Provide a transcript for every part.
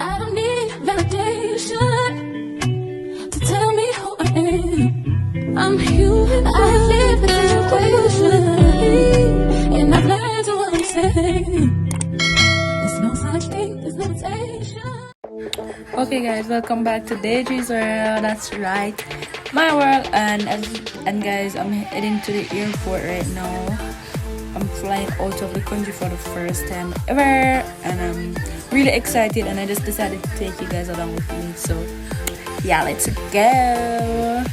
I don't need validation to tell me who I am. I'm human. I live in the equation, and I've learned to understand. There's no such thing as limitation. Okay guys, welcome back to Deirdre's World. That's right, my world. And guys, I'm heading to the airport right now. I'm flying out of the country for the first time ever, and I'm really excited, and I just decided to take you guys along with me. So yeah, let's go.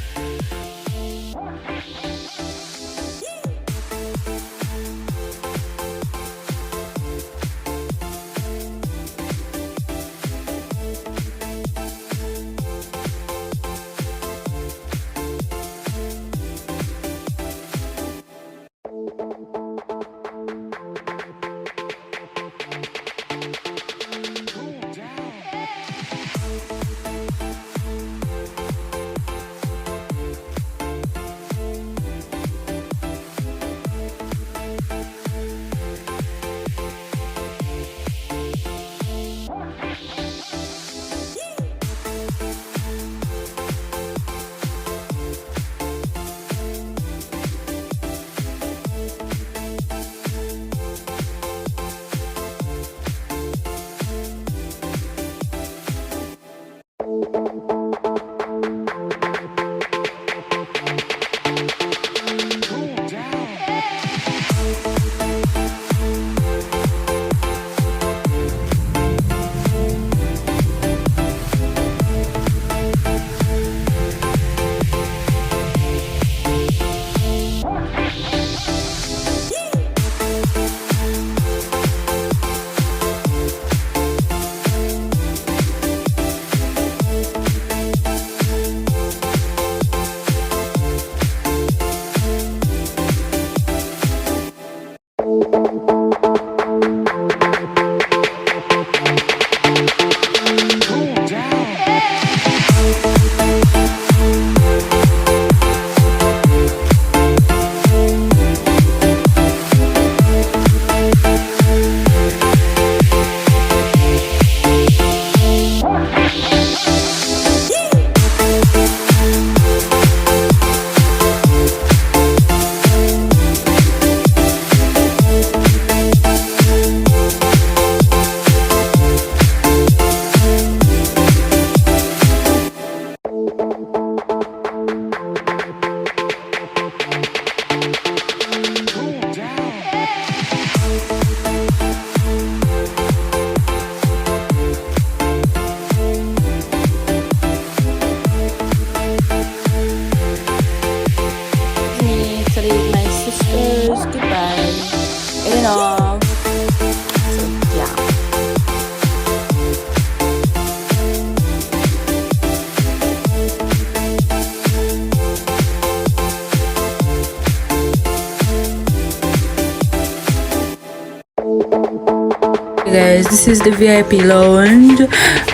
Guys, this is the VIP lounge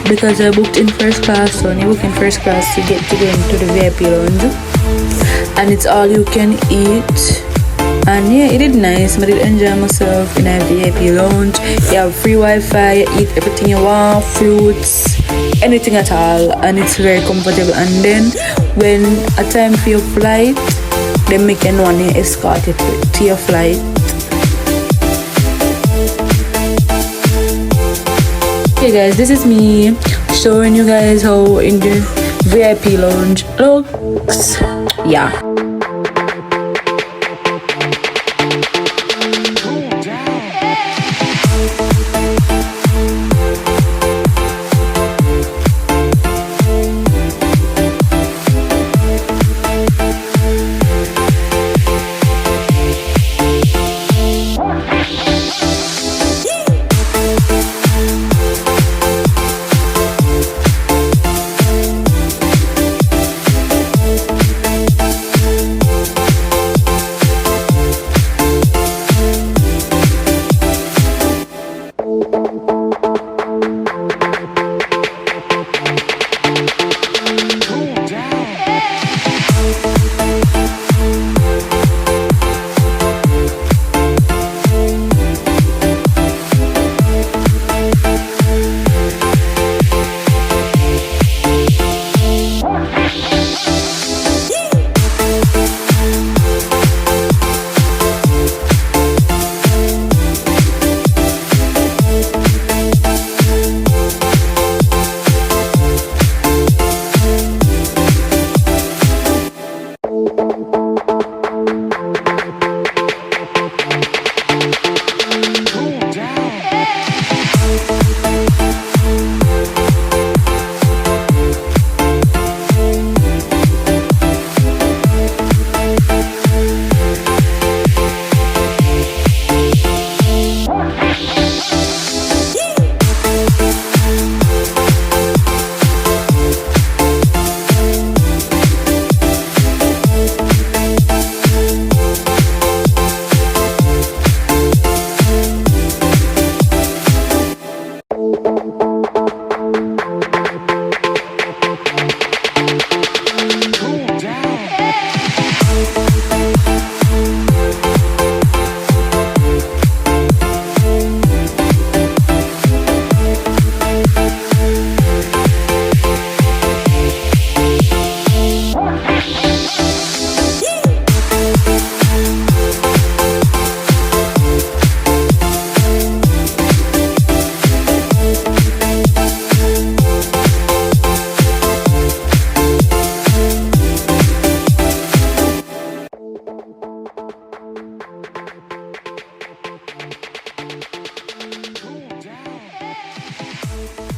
because I booked in first class. So when you book in first class, you get to go into the VIP lounge, and it's all you can eat. And yeah, it did nice. I did enjoy myself in a VIP lounge. You have free Wi-Fi, you eat everything you want, fruits, anything at all, and it's very comfortable. And then when a time for your flight, they make anyone escort you to your flight. Okay guys, this is me showing you guys how in the VIP lounge looks. Yeah.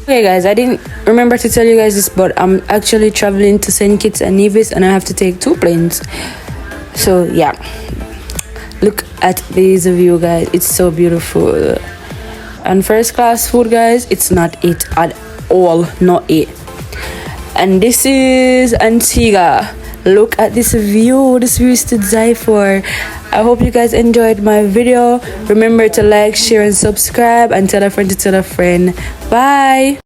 Okay guys, I didn't remember to tell you guys this, but I'm actually traveling to St. Kitts and Nevis and I have to take 2 planes. So yeah, look at this view guys, it's so beautiful. And first class food guys, it's not it at all, not it. And this is Antigua. Look at this view is to die for. I hope you guys enjoyed my video. Remember to like, share and subscribe, and tell a friend to tell a friend. Bye.